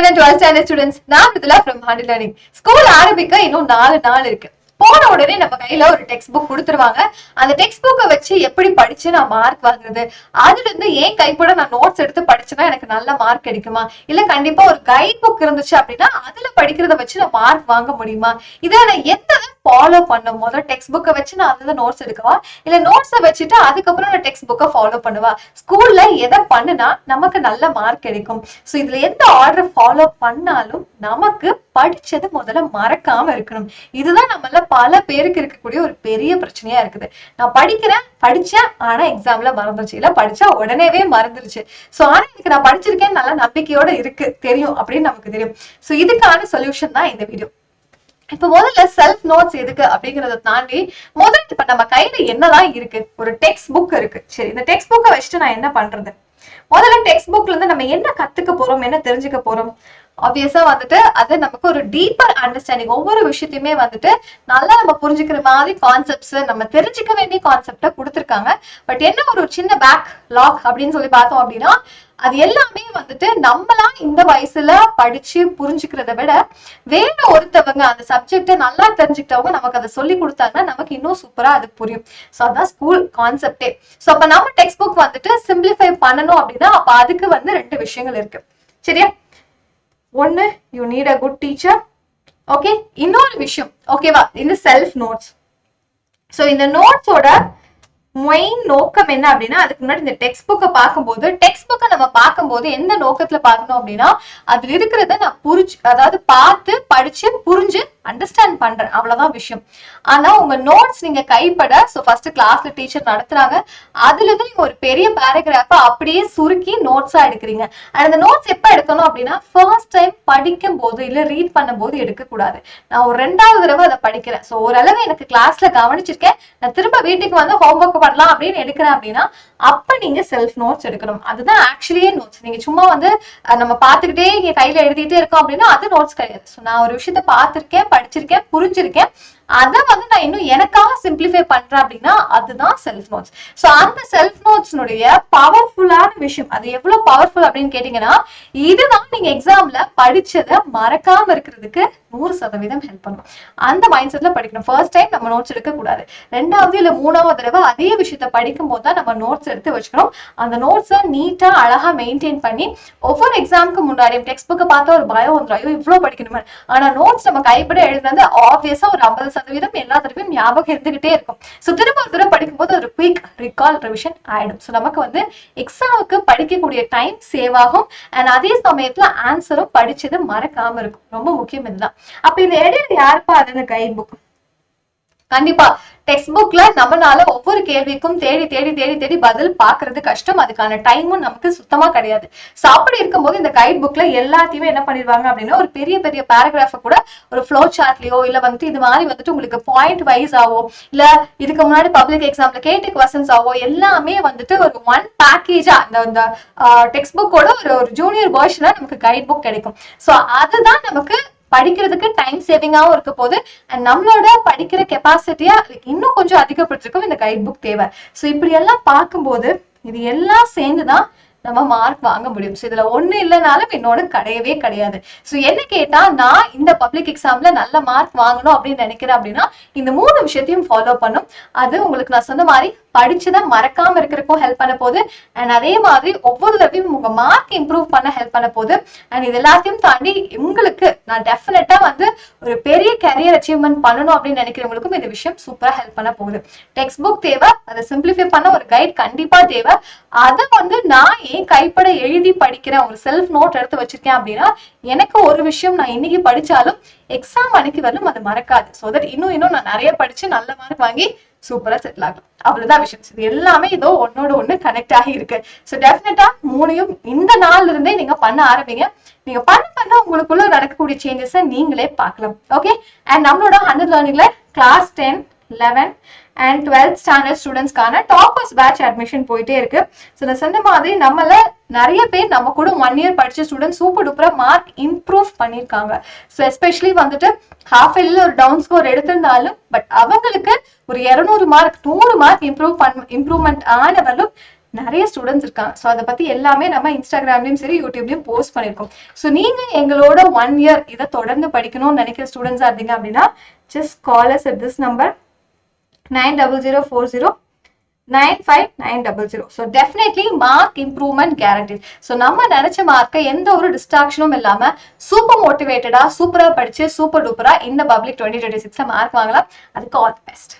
11 and 12th standard students, நான் Mithula from Handle Learning. School ஆரம்பிக்க இன்னும் 4 நாள் இருக்கு. போன உடனே நம்ம கையில ஒரு டெக்ஸ்ட் புக் கொடுத்துருவாங்க. அந்த டெக்ஸ்ட் புக்கை வச்சு எப்படி படிச்சு நான் மார்க் வாங்குறது, அதுல இருந்து ஏன் கைப்பட நான் நோட்ஸ் எடுத்து படிச்சுன்னா எனக்கு நல்ல மார்க் கிடைக்குமா, இல்ல கண்டிப்பா ஒரு கைட் புக் இருந்துச்சு அப்படின்னா அதுல படிக்கிறத வச்சு நான் மார்க் வாங்க முடியுமா, இதை நான் எந்த ஃபாலோ பண்ணும், முதல்ல டெக்ஸ்ட் புக்கை வச்சு நான் அதுல நோட்ஸ் எடுக்கவா, இல்ல நோட்ஸை வச்சுட்டு அதுக்கப்புறம் நான் டெக்ஸ்ட் புக்கை ஃபாலோ பண்ணுவா, ஸ்கூல்ல எதை பண்ணுனா நமக்கு நல்ல மார்க் கிடைக்கும். சோ இதுல எந்த ஆர்டர் ஃபாலோ பண்ணாலும் நமக்கு படிச்சது முதல்ல மறக்காம இருக்கணும். இதுதான் நம்மள பல பேருக்கு இருக்கக்கூடிய ஒரு பெரிய பிரச்சனையா இருக்குது. நான் படிச்சேன் ஆனா எக்ஸாம்ல மறந்துருச்சு, இல்ல படிச்சா உடனேவே மறந்துருச்சு. சோ ஆனா இதுக்கு நான் படிச்சிருக்கேன் நல்ல நம்பிக்கையோட இருக்கு தெரியும் அப்படின்னு நமக்கு தெரியும். சோ இதுக்கான சொல்யூஷன் தான் இந்த வீடியோ. இப்ப முதல்ல செல்ஃப் நோட்ஸ் எதுக்கு அப்படிங்கறத தாண்டி முதல்ல இப்ப நம்ம கையில என்னதான் இருக்கு, ஒரு டெக்ஸ்ட் புக் இருக்கு. சரி, இந்த டெக்ஸ்ட் புக்கை வச்சுட்டு நான் என்ன பண்றது? முதல்ல டெக்ஸ்ட் புக்ல இருந்து நம்ம என்ன கத்துக்க போறோம், என்ன தெரிஞ்சுக்க போறோம்? ஆப்வியஸா வந்துட்டு அது நமக்கு ஒரு டீப்பர் அண்டர்ஸ்டாண்டிங், ஒவ்வொரு விஷயத்தையுமே வந்துட்டு நல்லா நம்ம புரிஞ்சுக்கிற மாதிரி கான்செப்ட்ஸ், நம்ம தெரிஞ்சுக்க வேண்டிய கான்செப்ட கொடுத்துருக்காங்க. பட் என்ன ஒரு சின்ன பேக் லாக் அப்படின்னு சொல்லி பார்த்தோம் அப்படின்னா, அது எல்லாமே வந்துட்டு நம்மளா இந்த வயசுல படிச்சு புரிஞ்சுக்கிறத விட வேற ஒருத்தவங்க அந்த சப்ஜெக்ட நல்லா தெரிஞ்சுக்கிட்டவங்க நமக்கு அதை சொல்லி கொடுத்தாங்கன்னா நமக்கு இன்னும் சூப்பரா அது புரியும். சோ அதான் ஸ்கூல் கான்செப்டே. சோ அப்ப நம்ம டெக்ஸ்ட் புக் வந்துட்டு சிம்பிளிஃபை பண்ணணும் அப்படின்னா அப்ப அதுக்கு வந்து 2 விஷயங்கள் இருக்கு. சரியா? ஒன்னு, you need a good teacher. Okay, இன்னொரு விஷயம் ஓகேவா, இந்த செல்ஃப் நோட்ஸ். சோ இந்த நோட்ஸோட மெயின் நோக்கம் என்ன அப்படின்னா, அதுக்கு முன்னாடி இந்த டெக்ஸ்ட் புக்கை நம்ம பார்க்கும்போது எந்த நோக்கத்துல பார்க்கணும் அப்படின்னா, அதுல இருக்கிறத நான் அதாவது பார்த்து படிச்சு புரிஞ்சு அண்டர்ஸ்டாண்ட் பண்றேன், அவ்வளவுதான் விஷயம். ஆனா உங்க நோட்ஸ் நீங்க கைப்பட ஃபர்ஸ்ட் கிளாஸ்ல டீச்சர் நடத்துறாங்க, அதுல இருந்து நீங்க ஒரு பெரிய பேராகிராஃப அப்படியே சுருக்கி நோட்ஸா எடுக்கிறீங்க. அந்த நோட்ஸ் எப்ப எடுக்கணும் அப்படின்னா, ஃபர்ஸ்ட் டைம் படிக்கும் போது இல்ல ரீட் பண்ணும் போது எடுக்க கூடாது. நான் ஒரு 2வது தடவை அதை படிக்கிறேன், சோ ஓரளவு எனக்கு கிளாஸ்ல கவனிச்சிருக்கேன், நான் திரும்ப வீட்டுக்கு வந்து ஹோம்ஒர்க் பண்ணலாம் அப்படின்னு எடுக்கிறேன் அப்படின்னா அப்ப நீங்க செல்ஃப் நோட்ஸ் எடுக்கணும். அதுதான் ஆக்சுவலியே நோட்ஸ். நீங்க சும்மா வந்து நம்ம பார்த்துக்கிட்டே இங்க கையில எழுதிட்டே இருக்கோம் அப்படின்னா அது நோட்ஸ் கிடையாது. சோ நான் ஒரு விஷயத்த பார்த்திருக்கேன், படிச்சிருக்கேன், புரிஞ்சிருக்கேன், அதை வந்து நான் இன்னும் எனக்காக சிம்பிளிஃபை பண்றேன் அப்படின்னா அதுதான் செல்ஃப் நோட்ஸ். சோ அந்த செல்ஃப் நோட்ஸ்னுடைய பவர்ஃபுல்லான விஷயம், அது எவ்வளவு பவர்ஃபுல் அப்படின்னு கேட்டீங்கன்னா, இதுதான் நீங்க எக்ஸாம்ல படிச்சதை மறக்காம இருக்கிறதுக்கு 100% ஹெல்ப் பண்ணும். அந்த மைண்ட் செட்ல படிக்கணும். ஃபர்ஸ்ட் டைம் நம்ம நோட்ஸ் எடுக்க கூடாது, 2வது இல்ல 3வது தடவை அதே விஷயத்த படிக்கும் போது தான் நம்ம நோட்ஸ் எடுத்து வச்சுக்கணும். அந்த நோட்ஸை நீட்டா அழகா மெயின்டைன் பண்ணி ஒவ்வொரு எக்ஸாமுக்கு முன்னாடி டெக்ஸ்ட் புக்கை பார்த்தா ஒரு பயம் வந்துடும், ஐயோ இவ்வளவு படிக்கணுமே. ஆனா நோட்ஸ் நம்ம கைப்பட எழுதுறது ஆப்வியஸா ஒரு 50% எல்லா தடவையும் ஞாபகம் இருந்துகிட்டே இருக்கும். சோ திரும்ப ஒரு தடவை படிக்கும் போது ஒரு குயிக் ரிகால் ரிவிஷன் ஆயிடும். சோ நமக்கு வந்து எக்ஸாமுக்கு படிக்கக்கூடிய டைம் சேவ் ஆகும், அண்ட் அதே சமயத்துல ஆன்சரும் படிச்சது மறக்காம இருக்கும். ரொம்ப முக்கியம் இதுதான். அப்ப இந்த இடையில யாருப்பா அது கைட் புக்? கண்டிப்பா டெக்ஸ்ட் புக்ல நம்மளால ஒவ்வொரு கேள்விக்கும் தேடி தேடி தேடி தேடி பதில் பாக்குறது கஷ்டம், அதுக்கான டைமும் நமக்கு சுத்தமா கிடையாது. சோ அப்படி இருக்கும்போது இந்த கைட் புக்ல எல்லாத்தையுமே என்ன பண்ணிடுவாங்க அப்படின்னா, ஒரு பெரிய பெரிய பேராகிராஃப கூட ஒரு ஃப்ளோ சார்ட்லயோ இல்ல வந்துட்டு இது மாதிரி வந்துட்டு உங்களுக்கு பாயிண்ட் வைஸ் ஆவோ இல்ல இதுக்கு முன்னாடி பப்ளிக் எக்ஸாம்ல கேட்ட கொஸ்டின்ஸ் ஆவோ எல்லாமே வந்துட்டு ஒரு ஒன் பேக்கேஜா அந்த டெக்ஸ்ட் புக்கோட ஒரு ஜூனியர் வெர்ஷனா நமக்கு கைட் புக் கிடைக்கும். சோ அதுதான் நமக்கு படிக்கிறதுக்கு டைம் சேவிங்காவும் இருக்க போது, அண்ட் நம்மளோட படிக்கிற கெப்பாசிட்டியா இன்னும் கொஞ்சம் அதிகப்படுத்திருக்கும் இந்த கைட் புக் தேவை. சோ இப்படி எல்லாம் பார்க்கும்போது இது எல்லாம் சேர்ந்துதான் நம்ம மார்க் வாங்க முடியும். சோ இதுல ஒண்ணு இல்லைனாலும் இன்னொன்னு கிடையவே கிடையாது. சோ என்ன கேட்டா, நான் இந்த பப்ளிக் எக்ஸாம்ல நல்ல மார்க் வாங்கணும் அப்படின்னு நினைக்கிறேன் அப்படின்னா இந்த 3 விஷயத்தையும் ஃபாலோ பண்ணும். அது உங்களுக்கு நான் சொன்ன மாதிரி படிச்சுதான் மறக்காம இருக்கிறதுக்கும் ஹெல்ப் பண்ண போகுது, அண்ட் அதே மாதிரி ஒவ்வொரு தடவையும் உங்க மார்க் இம்ப்ரூவ் பண்ண ஹெல்ப் பண்ண போகுது. அண்ட் இது எல்லாத்தையும் தாண்டி உங்களுக்கு நான் டெஃபினட்டா வந்து ஒரு பெரிய கரியர் அச்சீவ்மெண்ட் பண்ணணும் அப்படின்னு நினைக்கிறவங்களுக்கும் இந்த விஷயம் சூப்பரா ஹெல்ப் பண்ண போகுது. டெக்ஸ்ட் புக் தேவை, அதை சிம்பிளிஃபை பண்ண ஒரு கைட் கண்டிப்பா தேவை. அதை வந்து நான் ஏன் கைப்பட எழுதி படிக்கிறேன், ஒரு செல்ஃப் நோட் எடுத்து வச்சிருக்கேன் அப்படின்னா எனக்கு ஒரு விஷயம் நான் இன்னைக்கு படிச்சாலும் எக்ஸாம் அன்னைக்கு வரலும் அது மறக்காது. சோ தட் இன்னும் நான் நிறைய படிச்சு நல்ல மார்க் வாங்கி சூப்பரா செட்டில் ஆகும். அவ்வளவுதான் விஷயம். இது எல்லாமே இதோ ஒன்னோட ஒண்ணு கனெக்ட் ஆகி இருக்கு. சோ டெஃபினட்டா 3யும் இந்த நாள்ல இருந்தே நீங்க பண்ண ஆரம்பிங்க. நீங்க பண்ண உங்களுக்குள்ள நடக்கக்கூடிய சேஞ்சஸ் நீங்களே பார்க்கலாம். ஓகே, அண்ட் நம்மளோட Handle Learningல கிளாஸ் 10, 11 and 12th standard ஸ்டூடெண்ட்ஸ்க்கான டாப்பர்ஸ் பேட்ச் அட்மிஷன் போயிட்டே இருக்கு. ஸோ நான் சொன்ன மாதிரி நம்மள நிறைய பேர் நம்ம கூட 1 year படிச்ச ஸ்டூடெண்ட் சூப்பர் டூப்பரா மார்க் இம்ப்ரூவ் பண்ணிருக்காங்க. ஸோ எஸ்பெஷலி வந்துட்டு ஹாஃப் இயர்ல ஒரு டவுன் ஸ்கோர் எடுத்திருந்தாலும் பட் அவங்களுக்கு ஒரு 200 மார்க் 100 மார்க் இம்ப்ரூவ்மெண்ட் ஆனவர்களும் நிறைய ஸ்டூடெண்ட்ஸ் இருக்காங்க. ஸோ அதை பத்தி எல்லாமே நம்ம இன்ஸ்டாகிராம்லயும் சரி யூடியூப்லயும் போஸ்ட் பண்ணிருக்கோம். ஸோ நீங்க எங்களோட 1 year இதை தொடர்ந்து படிக்கணும்னு நினைக்கிற ஸ்டூடெண்ட்ஸா இருந்தீங்க அப்படின்னா just call us at this number 9004095900. So definitely mark improvement guarantee. So நம்ம நினைச்ச மார்க்கை எந்த ஒரு டிஸ்ட்ராக்ஷனும் இல்லாம சூப்பர் மோட்டிவேட்டடா சூப்பரா படிச்சு சூப்பர் டூப்பரா இந்த பப்ளிக் 2026 மார்க் வாங்கலாம். அதுக்கு ஆல் தி பெஸ்ட்.